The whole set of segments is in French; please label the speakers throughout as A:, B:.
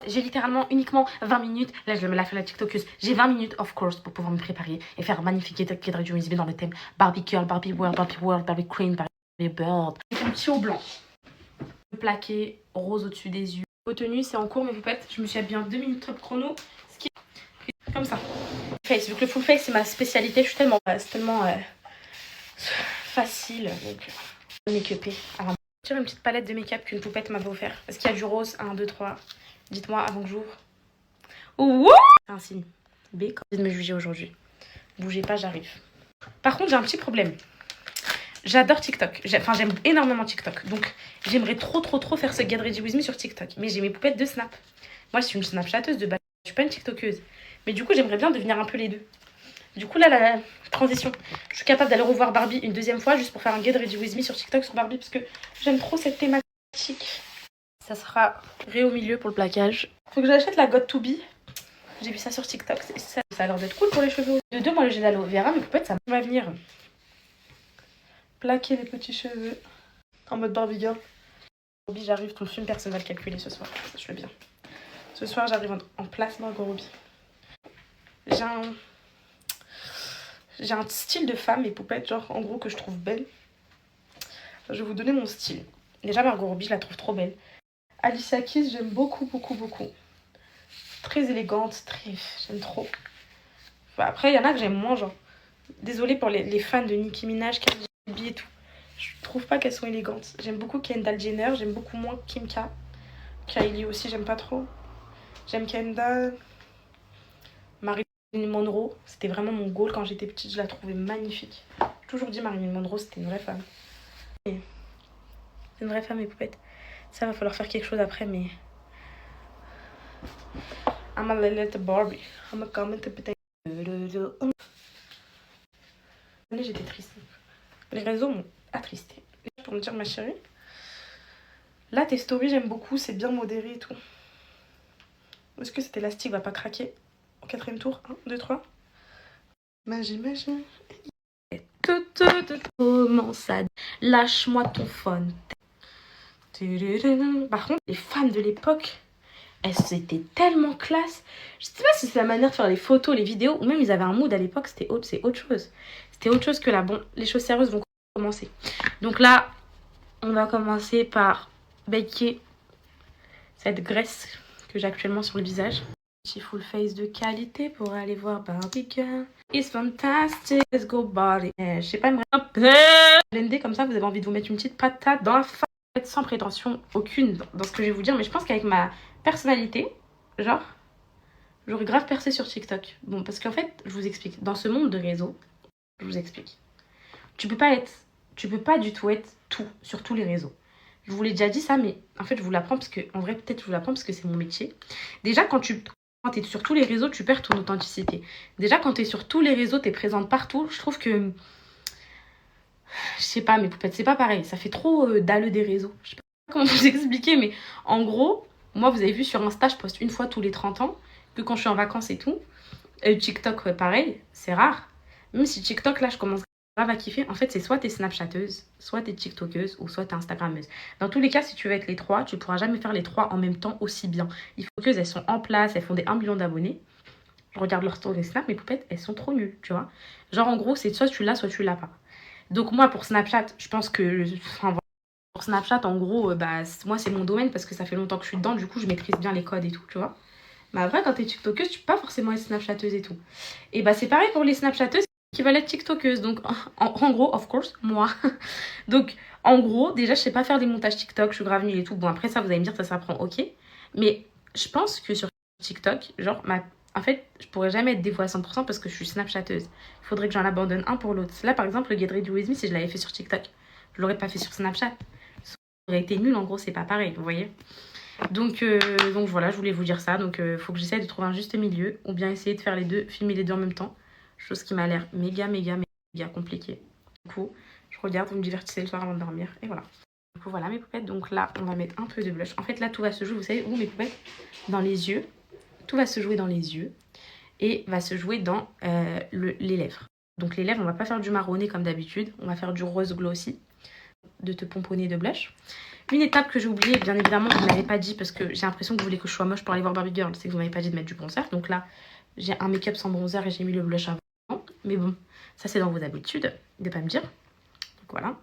A: j'ai littéralement uniquement 20 minutes. Là, je me la fais la TikTokeuse. J'ai 20 minutes, of course, pour pouvoir me préparer et faire un magnifique Get Ready With Me dans le thème Barbie Girl, Barbie World, Barbie Queen, Barbie Bird. Un petit haut blanc. Plaqué, rose au-dessus des yeux. Vos tenues, c'est en cours, mes poupettes. Je me suis habillée en 2 minutes top chrono. Ce qui est comme ça. Face, vu que le full face, c'est ma spécialité. Je suis tellement, c'est tellement facile. Donc, make-upé. Alors, je tire une petite palette de make-up qu'une poupette m'avait offert. Est-ce qu'il y a du rose? 1, 2, 3. Dites-moi avant que j'ouvre. Ouh! C'est un signe. B, quand vous de me juger aujourd'hui. Bougez pas, j'arrive. Par contre, j'ai un petit problème. J'adore TikTok. Enfin, j'aime énormément TikTok. Donc, j'aimerais trop faire ce Get Ready With Me sur TikTok. Mais j'ai mes poupettes de Snap. Moi, je suis une Snapchatteuse de base. Je suis pas une TikTokeuse. Mais du coup, j'aimerais bien devenir un peu les deux. Du coup, là, la transition. Je suis capable d'aller revoir Barbie une deuxième fois juste pour faire un Get Ready With Me sur TikTok sur Barbie parce que j'aime trop cette thématique. Ça sera ré au milieu pour le plaquage. Faut que j'achète la God to Be. J'ai vu ça sur TikTok. Ça a l'air d'être cool pour les cheveux. De deux, moi, le gel d'aloe vera, mais peut-être ça va venir plaquer les petits cheveux en mode Barbie Girl. Barbie, j'arrive, ton film, personne va le calculer ce soir. Je le bien. Ce soir, j'arrive en place Margot Robbie. J'ai un style de femme et poupette, genre en gros que je trouve belle. Enfin, je vais vous donner mon style. Déjà, Margot Robbie, je la trouve trop belle. Alicia Keys, j'aime beaucoup. Très élégante, j'aime trop. Enfin, après, il y en a que j'aime moins, genre. Désolée pour les fans de Nicki Minaj, Cardi B et tout. Je trouve pas qu'elles sont élégantes. J'aime beaucoup Kendall Jenner, j'aime beaucoup moins Kim K. Kylie aussi, j'aime pas trop. J'aime Kendall. Marilyn Monroe, c'était vraiment mon goal quand j'étais petite, je la trouvais magnifique. J'ai toujours dit Marilyn Monroe, c'était une vraie femme. C'est une vraie femme, mes poupettes. Ça va falloir faire quelque chose après, mais... I'm a little Barbie. I'm a comment peut-être... J'étais triste. Les réseaux m'ont attristé. Pour me dire, ma chérie, là, tes stories, j'aime beaucoup, c'est bien modéré et tout. Est-ce que cet élastique va pas craquer au 4e tour? 1, 2, 3. Magie. Comment ça? Lâche-moi ton phone. Par contre, les femmes de l'époque, elles étaient tellement classe. Je sais pas si c'est la manière de faire les photos, les vidéos, ou même ils avaient un mood à l'époque, c'est autre chose. C'était autre chose que là. Bon, les choses sérieuses vont commencer. Donc là, on va commencer par baker cette graisse que j'ai actuellement sur le visage. Petit full face de qualité pour aller voir Barbie Girl. It's fantastic, let's go Barbie. Je sais pas, un peu blender comme ça, vous avez envie de vous mettre une petite patate dans la face. Sans prétention aucune dans ce que je vais vous dire, mais je pense qu'avec ma personnalité, genre, j'aurais grave percé sur TikTok. Bon, parce qu'en fait, je vous explique, dans ce monde de réseaux, je vous explique. Tu peux pas du tout être tout sur tous les réseaux. Je vous l'ai déjà dit ça, mais en fait, je vous l'apprends parce que, en vrai, peut-être je vous l'apprends parce que c'est mon métier. Déjà, quand tu es sur tous les réseaux, tu perds ton authenticité. Déjà, quand tu es sur tous les réseaux, tu es présente partout. Je trouve que, je sais pas, mes poupettes, c'est pas pareil. Ça fait trop dalle des réseaux. Je sais pas comment vous expliquer, mais en gros, moi, vous avez vu sur Insta, je poste une fois tous les 30 ans, que quand je suis en vacances et tout. TikTok, pareil, c'est rare. Même si TikTok, là, je commence grave à kiffer. En fait, c'est soit t'es Snapchatteuse, soit t'es TikTokeuse, ou soit t'es Instagrammeuse. Dans tous les cas, si tu veux être les trois, tu pourras jamais faire les trois en même temps aussi bien. Il faut qu'elles sont en place, elles font des 1 million d'abonnés. Je regarde leur story Snap, mes poupettes, elles sont trop nulles, tu vois. Genre, en gros, c'est soit tu l'as pas. Donc, moi, pour Snapchat, je pense que... Enfin, voilà. Pour Snapchat, en gros, moi, c'est mon domaine parce que ça fait longtemps que je suis dedans. Du coup, je maîtrise bien les codes et tout, tu vois. Mais après, quand t'es TikTokeuse, tu peux pas forcément être Snapchatteuse et tout. Et c'est pareil pour les Snapchatteuses qui veulent être TikTokeuses. Donc, en gros, of course, moi. Donc, en gros, déjà, je sais pas faire des montages TikTok, je suis grave nulle et tout. Bon, après ça, vous allez me dire que ça s'apprend, ok. Mais je pense que sur TikTok, genre, en fait, je pourrais jamais être dévouée à 100% parce que je suis Snapchatteuse. Il faudrait que j'en abandonne un pour l'autre. Là, par exemple, le Get Ready With Me, si je l'avais fait sur TikTok, je l'aurais pas fait sur Snapchat. Ça aurait été nul, en gros, c'est pas pareil, vous voyez. Donc voilà, je voulais vous dire ça. Donc, faut que j'essaie de trouver un juste milieu ou bien essayer de faire les deux, filmer les deux en même temps. Chose qui m'a l'air méga compliquée. Du coup, je regarde, vous me divertissez le soir avant de dormir. Et voilà. Du coup, voilà mes poupettes. Donc là, on va mettre un peu de blush. En fait, là, tout va se jouer, vous savez où mes poupettes? Dans les yeux. Tout va se jouer dans les yeux. Et va se jouer dans les lèvres. Donc les lèvres, on va pas faire du marronné comme d'habitude. On va faire du rose glow aussi. De te pomponner de blush. Une étape que j'ai oubliée, bien évidemment, je ne l'avais pas dit parce que j'ai l'impression que vous voulez que je sois moche pour aller voir Barbie Girl. C'est que vous m'avez pas dit de mettre du bronzer. Donc là, j'ai un make-up sans bronzer et j'ai mis le blush avant. Mais bon, ça c'est dans vos habitudes de pas me dire. Donc voilà,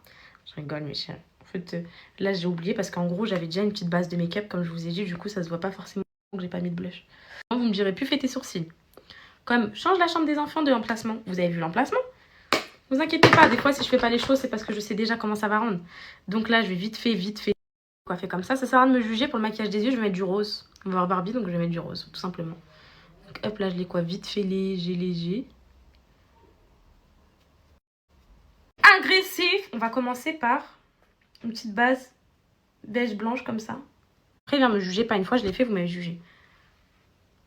A: je rigole mes chéris. En fait, là j'ai oublié parce qu'en gros, j'avais déjà une petite base de make-up comme je vous ai dit. Du coup, ça se voit pas forcément que j'ai pas mis de blush. Vous me direz plus fait tes sourcils. Comme change la chambre des enfants de l'emplacement. Vous avez vu l'emplacement? Vous inquiétez pas, des fois si je fais pas les choses, c'est parce que je sais déjà comment ça va rendre. Donc là, je vais vite fait coiffer comme ça. Ça sert à rien de me juger pour le maquillage des yeux, je vais mettre du rose. On va voir Barbie, donc je vais mettre du rose, tout simplement. Donc hop, là je les coiffe vite fait léger. Agressif. On va commencer par une petite base beige blanche comme ça. Après, viens me juger, pas une fois je l'ai fait, vous m'avez jugé.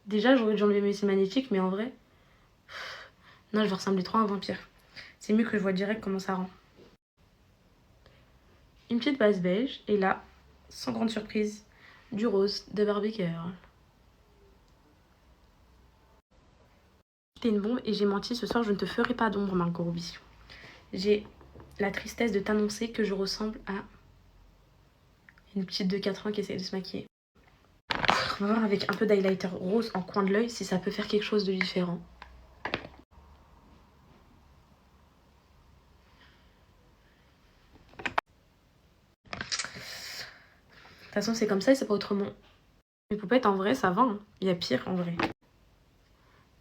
A: Déjà, j'aurais dû enlever mes cils magnétiques, mais en vrai... Non, je vais ressembler trop à un vampire. C'est mieux que je vois direct comment ça rend. Une petite base beige, et là, sans grande surprise, du rose de Barbie Girl. T'es une bombe et j'ai menti, ce soir je ne te ferai pas d'ombre, Margot Robbie. J'ai la tristesse de t'annoncer que je ressemble à une petite de 4 ans qui essaie de se maquiller. On va voir avec un peu d'highlighter rose en coin de l'œil si ça peut faire quelque chose de différent. De toute façon, c'est comme ça et c'est pas autrement. Les poupettes, en vrai, ça va. Hein. Il y a pire, en vrai.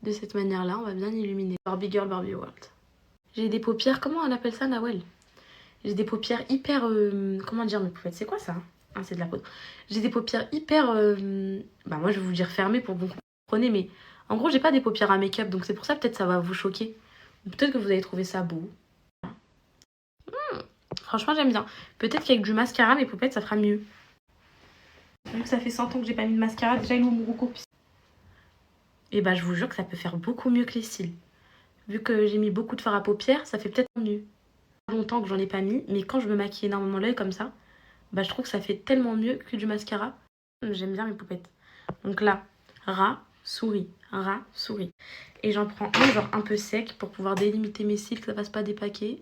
A: De cette manière-là, on va bien illuminer. Barbie Girl, Barbie World. J'ai des paupières... Comment on appelle ça, Nawel? J'ai des paupières hyper... comment dire, mes poupettes? C'est quoi, ça? Ah, c'est de la poudre. J'ai des paupières hyper... Bah, moi, je vais vous dire fermées pour que vous compreniez, mais... En gros, j'ai pas des paupières à make-up, donc c'est pour ça, peut-être, ça va vous choquer. Peut-être que vous allez trouver ça beau. Franchement, j'aime bien. Peut-être qu'avec du mascara, mes poupettes, ça fera mieux. Vu que ça fait 100 ans que j'ai pas mis de mascara, déjà il est où mon recours? Et bah je vous jure que ça peut faire beaucoup mieux que les cils. Vu que j'ai mis beaucoup de fard à paupières, ça fait peut-être mieux. Longtemps que j'en ai pas mis, mais quand je me maquille énormément l'œil comme ça, bah je trouve que ça fait tellement mieux que du mascara. J'aime bien mes poupettes. Donc là, rat, souris, rat, souris. Et j'en prends un genre un peu sec pour pouvoir délimiter mes cils, que ça fasse pas dépaquer.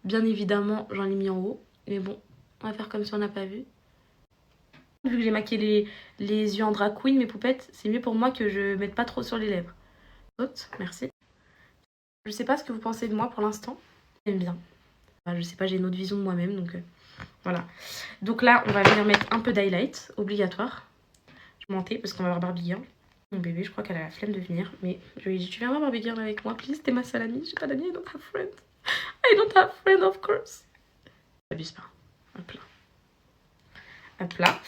A: Bien évidemment, j'en ai mis en haut. Mais bon, on va faire comme si on n'a pas vu. Vu que j'ai maquillé les yeux en drag queen, mes poupettes, c'est mieux pour moi que je mette pas trop sur les lèvres. Merci. Je sais pas ce que vous pensez de moi pour l'instant. J'aime bien. Je sais pas, j'ai une autre vision de moi-même, donc voilà. Donc là, on va venir mettre un peu d'highlight, obligatoire. Je mentais parce qu'on va voir Barbie Girl. Mon bébé, je crois qu'elle a la flemme de venir, mais je lui ai dit, tu viens voir Barbie Girl avec moi, please, t'es ma seule amie. J'ai pas d'amis, I don't have friend. I don't have friend, of course. J'abuse pas. Hop là. Hop là.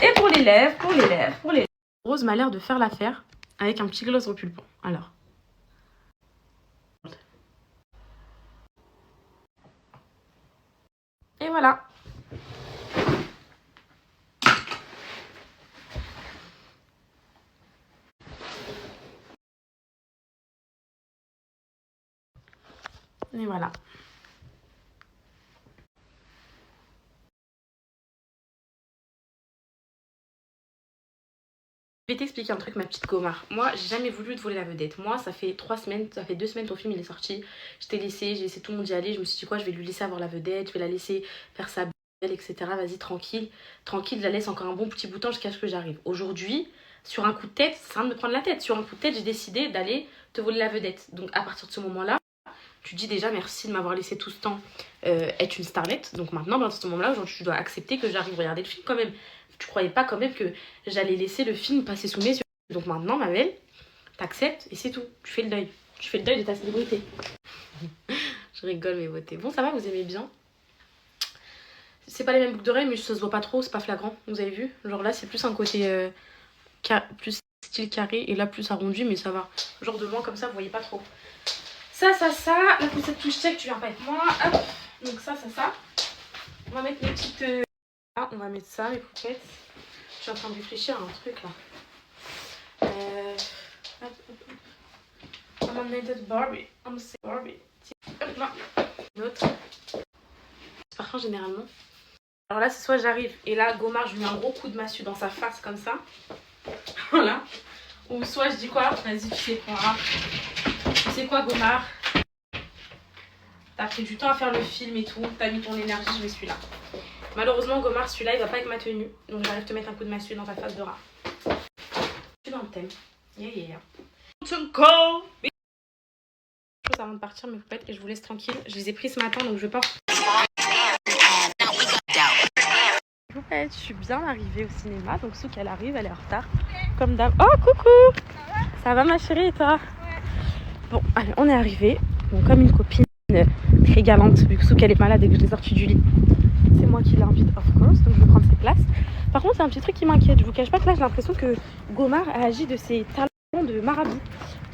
A: Et pour les lèvres, Rose m'a l'air de faire l'affaire avec un petit gloss repulpant. Alors. Et voilà. Et voilà. Je vais t'expliquer un truc, ma petite Gomar. Moi, j'ai jamais voulu te voler la vedette. Moi, ça fait 2 semaines, ton film il est sorti. Je t'ai laissé, j'ai laissé tout le monde y aller. Je me suis dit quoi, je vais lui laisser avoir la vedette, je vais la laisser faire sa belle, etc. Vas-y, tranquille. Tranquille, je la laisse encore un bon petit bout de temps jusqu'à ce que j'arrive. Aujourd'hui, sur un coup de tête, c'est rien de me prendre la tête. Sur un coup de tête, j'ai décidé d'aller te voler la vedette. Donc à partir de ce moment-là, tu dis déjà merci de m'avoir laissé tout ce temps être une starlette. Donc maintenant, à ce moment-là, aujourd'hui, tu dois accepter que j'arrive à regarder le film quand même. Tu croyais pas quand même que j'allais laisser le film passer sous mes yeux. Donc maintenant, ma belle, t'acceptes et c'est tout. Tu fais le deuil. Tu fais le deuil de ta célébrité. Je rigole, mes beautés. Bon, ça va, vous aimez bien? C'est pas les mêmes boucles d'oreilles, mais ça se voit pas trop, c'est pas flagrant. Vous avez vu? Genre là, c'est plus un côté plus style carré et là, plus arrondi, mais ça va. Genre de loin, comme ça, vous voyez pas trop. Ça. La petite touche check, tu viens pas avec moi. Hop. Donc ça. On va mettre les petites... Là, on va mettre ça, les poupettes. Je suis en train de réfléchir à un truc, là. I'm a naked Barbie. I'm a Barbie. Hop là. Une autre. Parfum, généralement. Alors là, c'est soit j'arrive et là, Gomar, je lui mets un gros coup de massue dans sa face, comme ça. Voilà. Ou soit je dis quoi? Vas-y, tu sais quoi? Tu sais quoi, Gomar? T'as pris du temps à faire le film et tout. T'as mis ton énergie, je me suis là. Malheureusement, Gomar, celui-là, il va pas avec ma tenue. Donc j'arrive à te mettre un coup de massue dans ta face de rat. Je suis dans le thème. Yeah. Avant de partir mes poupettes et je vous laisse tranquille. Je les ai pris ce matin donc je vais pas. Poupettes, je suis bien arrivée au cinéma donc Souk elle arrive, elle est en retard comme d'hab. Oh coucou, ça va ma chérie et toi? Bon allez on est arrivé donc comme une copine très galante vu que Souk elle est malade et que je l'ai sortie du lit. C'est moi qui l'invite of course donc je vais prendre ses places. Par contre c'est un petit truc qui m'inquiète. Je vous cache pas que là j'ai l'impression que Gomar a agi de ses talents de marabout.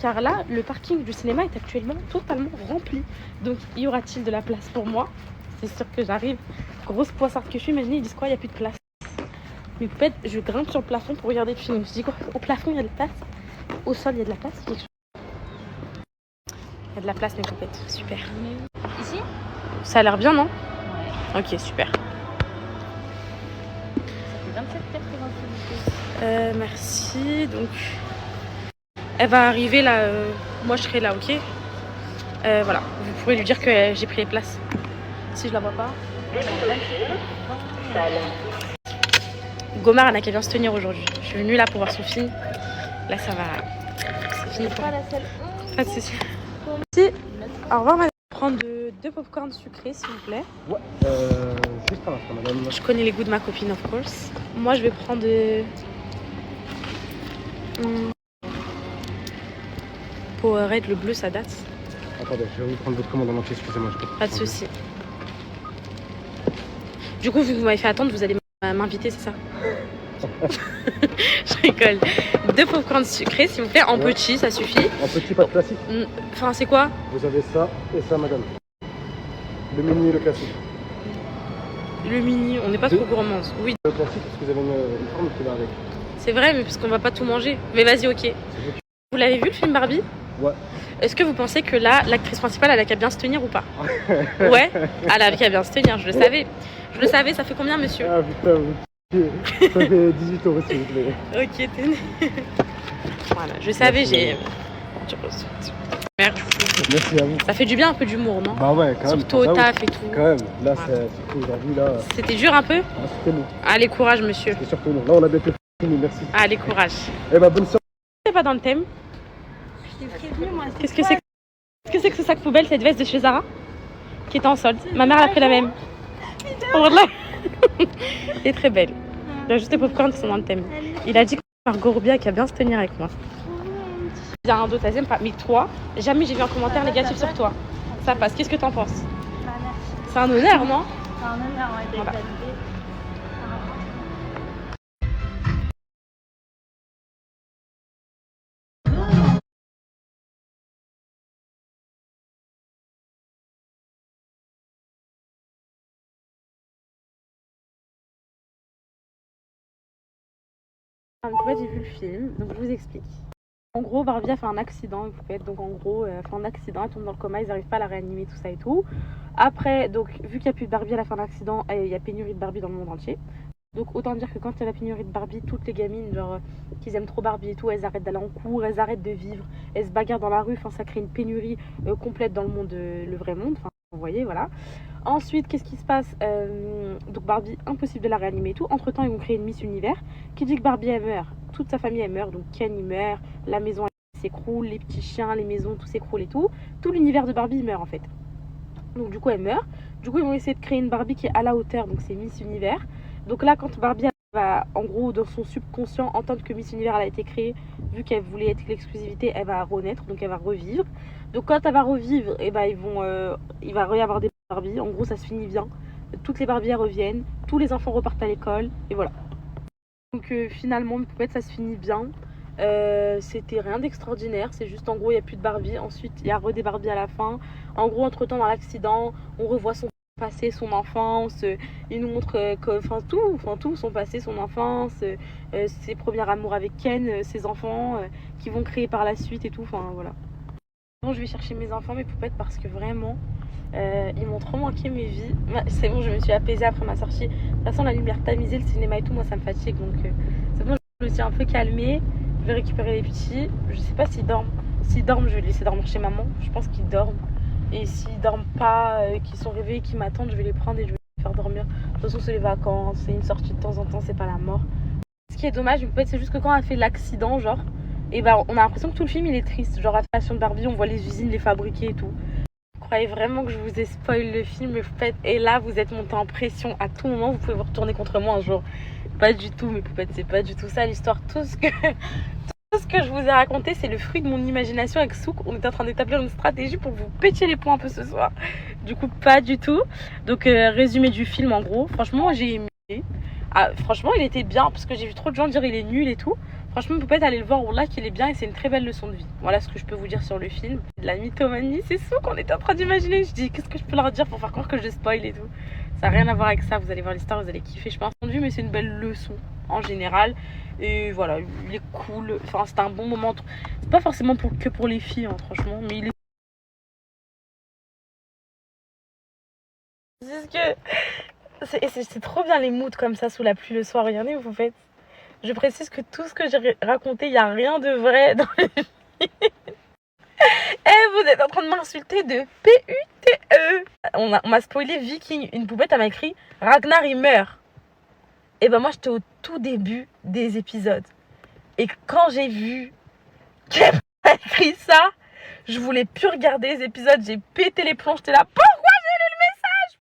A: Car là, le parking du cinéma est actuellement totalement rempli. Donc, y aura-t-il de la place pour moi? C'est sûr que j'arrive. Grosse poissarde que je suis, mais ils disent quoi? Il n'y a plus de place. Mes poupettes, je grimpe sur le plafond pour regarder le film. Je dis quoi? Au plafond, il y a de la place. Au sol, il y a de la place. Il y a de la place, mes poupettes. Super.
B: Ici?
A: Ça a l'air bien, non?
B: Ouais.
A: Ok, super.
B: Ça fait 27 heures.
A: Merci. Donc, elle va arriver là. Moi, je serai là, ok? Voilà. Vous pourrez lui dire que j'ai pris les places. Si je la vois pas. Gomar, elle n'a qu'à bien se tenir aujourd'hui. Je suis venue là pour voir son film. Là, ça va. C'est fini pour
B: Pas la salle.
A: Pas de soucis. Merci. Au revoir, madame. Prendre deux popcorn sucrés, s'il vous plaît.
C: Ouais, juste un instant, madame.
A: Je connais les goûts de ma copine, of course. Moi, je vais prendre Powerade, le bleu, ça date.
C: Attendez, je vais vous prendre votre commande en entier, excusez-moi.
A: Pas de soucis. Du coup, vu que vous m'avez fait attendre, vous allez m'inviter, c'est ça? Je rigole. 2 popcorn sucrés, s'il vous plaît, en petit, ça suffit.
C: En petit, pas de classique.
A: Enfin, c'est quoi?
C: Vous avez ça et ça, madame. Le mini et le classique.
A: Le mini, on n'est pas trop gourmands. Oui,
C: Le classique, parce que vous avez une forme qui va avec.
A: c'est vrai, mais parce qu'on va pas tout manger. Mais vas-y, ok. Vous l'avez vu le film Barbie?
C: Ouais.
A: Est-ce que vous pensez que là, l'actrice principale, elle a qu'à bien se tenir ou pas? Ouais, elle a qu'à bien se tenir, je le savais. Je le savais, ça fait combien, monsieur?
C: Ah putain, ça fait 18 euros s'il vous plaît.
A: Ok, t'es né. Voilà, je savais, j'ai... Merde.
C: Merci à vous.
A: Ça fait du bien un peu d'humour, non?
C: Bah ouais, quand même.
A: Surtout au taf et tout.
C: Quand même, là,
A: Voilà.
C: c'est surtout aujourd'hui, là.
A: C'était dur un peu?
C: Ah, c'était nous.
A: Allez, courage, monsieur.
C: C'est surtout nous. Là, on a bientôt fini, merci.
A: Allez, courage.
C: Eh bah, bonne soirée.
A: C'est pas dans le thème.
B: Je t'ai prévenu, moi.
A: Qu'est-ce que c'est que ce sac poubelle, cette veste de chez Zara qui était en solde? Ma mère elle a pris la même. Oh là. Elle est très belle. Il y a juste des popcorn qui sont dans le thème. Il a dit que Margot Robbia qui a bien se tenir avec moi. Il y a un d'autre, elle pas. Mais toi, jamais j'ai vu un commentaire négatif sur toi. Ça passe. Qu'est-ce que t'en penses?
B: Bah, merci.
A: C'est un honneur, non?
B: C'est un honneur, ouais, d'être
A: Voilà.
B: validé.
A: En fait, j'ai vu le film, donc je vous explique. En gros, Barbie a fait un accident, une poupette, donc en gros, elle a fait un accident, elle tombe dans le coma, ils n'arrivent pas à la réanimer, tout ça et tout. Après, donc, vu qu'il n'y a plus de Barbie, elle a fait un accident, et il y a pénurie de Barbie dans le monde entier. Donc, autant dire que quand il y a la pénurie de Barbie, toutes les gamines, genre, qui aiment trop Barbie et tout, elles arrêtent d'aller en cours, elles arrêtent de vivre, elles se bagarrent dans la rue, enfin, ça crée une pénurie complète dans le monde, le vrai monde, enfin, vous voyez, voilà. Ensuite, qu'est-ce qui se passe? Donc Barbie, impossible de la réanimer et tout. Entre temps, ils vont créer une Miss Univers qui dit que Barbie elle meurt. Toute sa famille elle meurt. Donc Ken il meurt, la maison elle s'écroule, les petits chiens, les maisons, tout s'écroule et tout. Tout l'univers de Barbie il meurt en fait. Donc du coup elle meurt. Du coup ils vont essayer de créer une Barbie qui est à la hauteur. Donc c'est Miss Univers. Donc là quand Barbie elle va en gros dans son subconscient entendre que Miss Univers elle a été créée, vu qu'elle voulait être l'exclusivité, elle va renaître. Donc elle va revivre. Donc quand elle va revivre, et ben il va y avoir des Barbie. En gros ça se finit bien. Toutes les Barbies reviennent, tous les enfants repartent à l'école et voilà. Donc finalement une poupette ça se finit bien. C'était rien d'extraordinaire, c'est juste en gros il n'y a plus de Barbie. Ensuite il y a des Barbie à la fin. En gros entre temps dans l'accident on revoit son passé, son enfance, il nous montre tout, son passé, son enfance, ses premiers amours avec Ken, ses enfants qui vont créer par la suite et tout, enfin voilà. Bon, je vais chercher mes enfants, mes poupettes parce que vraiment ils m'ont trop manqué mes vies. C'est bon, je me suis apaisée après ma sortie. De toute façon la lumière tamisée, le cinéma et tout, moi ça me fatigue donc c'est bon, je me suis un peu calmée. Je vais récupérer les petits, je sais pas s'ils dorment. S'ils dorment je vais les laisser dormir chez maman, je pense qu'ils dorment. Et s'ils dorment pas, qu'ils sont réveillés, qu'ils m'attendent, je vais les prendre et je vais les faire dormir dormir. De toute façon, c'est les vacances, c'est une sortie de temps en temps, c'est pas la mort. Ce qui est dommage, en fait, c'est juste que quand elle fait l'accident, genre, et bah, on a l'impression que tout le film il est triste. Genre, à la Passion de Barbie, on voit les usines les fabriquer et tout. Vous croyez vraiment que je vous ai spoil le film, mes poupettes? Et là, vous êtes monté en pression. À tout moment, vous pouvez vous retourner contre moi un jour. Pas du tout, mes poupettes, c'est pas du tout ça l'histoire. Tout ce que je vous ai raconté, c'est le fruit de mon imagination avec Souk. On est en train d'établir une stratégie pour vous péter les points un peu ce soir. Du coup, pas du tout. Donc, résumé du film en gros. Franchement, j'ai aimé. Ah, franchement, il était bien parce que j'ai vu trop de gens dire il est nul et tout. Franchement, peut-être aller le voir, là qu'il est bien et c'est une très belle leçon de vie. Voilà ce que je peux vous dire sur le film. De la mythomanie, c'est Souk qu'on était en train d'imaginer. Je dis, qu'est-ce que je peux leur dire pour faire croire que je spoil et tout. Ça n'a rien à voir avec ça. Vous allez voir l'histoire, vous allez kiffer. Je pense de vue, mais c'est une belle leçon en général. Et voilà, il est cool. Enfin, c'est un bon moment. C'est pas forcément que pour les filles, hein, franchement, mais il est. C'est ce que. C'est trop bien les moods comme ça sous la pluie le soir. Regardez où vous faites. Je précise que tout ce que j'ai raconté, il n'y a rien de vrai dans le film. Vous êtes en train de m'insulter de PUTE. On m'a spoilé Viking. Une poupette, elle m'a écrit Ragnar il meurt. Et ben moi j'étais au tout début des épisodes. Et quand j'ai vu qu'elle a écrit ça, je voulais plus regarder les épisodes. J'ai pété les plombs. J'étais là. Pourquoi j'ai lu le message?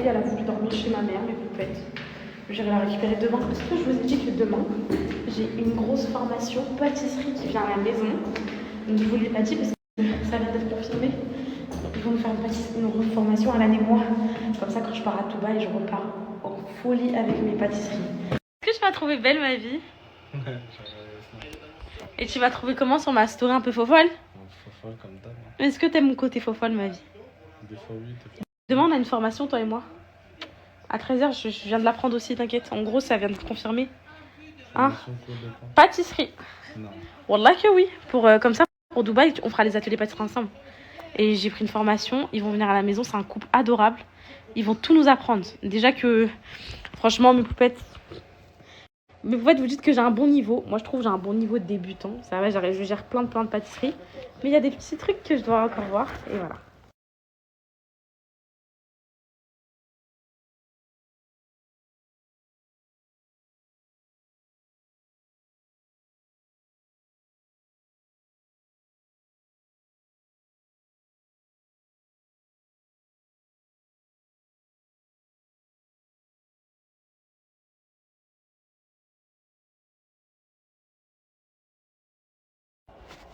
A: Elle a voulu dormir chez ma mère, mes poupettes. J'irai la récupérer demain. Parce que je vous ai dit que demain, j'ai une grosse formation pâtisserie qui vient à la maison. Donc je vous l'ai pas dit parce que ça vient d'être confirmé. Ils vont nous faire une formation à l'année moi. Comme ça, quand je pars à Touba, je repars en folie avec mes pâtisseries. Est-ce que je m'as trouvé belle ma vie? Et tu m'as trouvé comment sur ma story un peu faux-folle?
D: Faux-folle comme d'hab.
A: Est-ce que t'aimes mon côté faux-folle ma vie?
D: Des fois oui, des fois.
A: Demain, on a une formation, toi et moi. À 13h, je viens de l'apprendre aussi, t'inquiète. En gros, ça vient de te confirmer. Hein? Pâtisserie.
D: Non.
A: Wallah que oui. Comme ça, pour Dubaï, on fera les ateliers pâtisserie ensemble. Et j'ai pris une formation. Ils vont venir à la maison. C'est un couple adorable. Ils vont tout nous apprendre. Déjà que, franchement, mes poupettes, vous dites que j'ai un bon niveau. Moi, je trouve que j'ai un bon niveau de débutant. Ça va, je gère plein de pâtisseries. Mais il y a des petits trucs que je dois encore voir. Et voilà.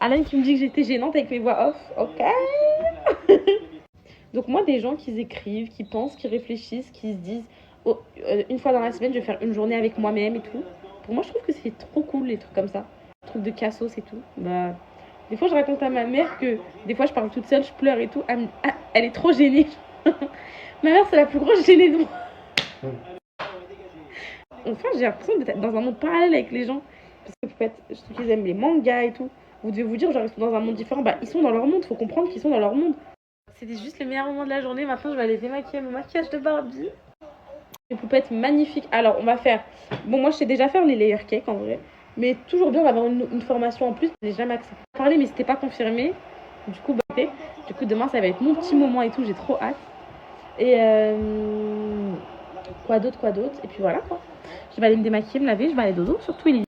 A: Alan qui me dit que j'étais gênante avec mes voix off. Ok. Donc moi, des gens qui écrivent, qui pensent, qui réfléchissent, qui se disent oh, une fois dans la semaine, je vais faire une journée avec moi-même et tout. Pour moi, je trouve que c'est trop cool les trucs comme ça. Les trucs de cassos et tout. Bah, des fois, je raconte à ma mère que des fois, je parle toute seule, je pleure et tout. Elle est trop gênée. Ma mère, c'est la plus grosse gênée de moi. Enfin, j'ai l'impression d'être dans un monde parallèle avec les gens. Parce que, en fait, je sais qu'ils aiment les mangas et tout. Vous devez vous dire, genre, ils sont dans un monde différent. Bah, ils sont dans leur monde, faut comprendre qu'ils sont dans leur monde. C'était juste le meilleur moment de la journée. Maintenant, je vais aller démaquiller mon maquillage de Barbie. Les poupettes magnifiques. Alors, on va faire... Bon, moi, je sais déjà faire les layer cakes, en vrai. Mais toujours bien d'avoir une formation en plus. Je n'ai jamais accepté de parler, mais c'était pas confirmé. Du coup, demain, ça va être mon petit moment et tout. J'ai trop hâte. Et quoi d'autre. Et puis voilà, quoi. Je vais aller me démaquiller, me laver. Je vais aller dodo. Surtout, il est...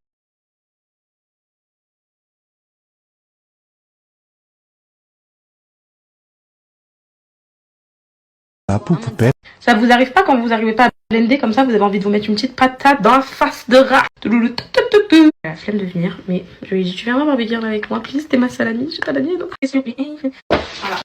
C: Poupette.
A: Ça vous arrive pas quand vous arrivez pas à blender comme ça, vous avez envie de vous mettre une petite patate dans la face de rat. La flemme de venir, mais je lui ai dit tu viendras Barbie Girl avec moi, please, c'était ma salami, je t'ai pas donné donc. Voilà.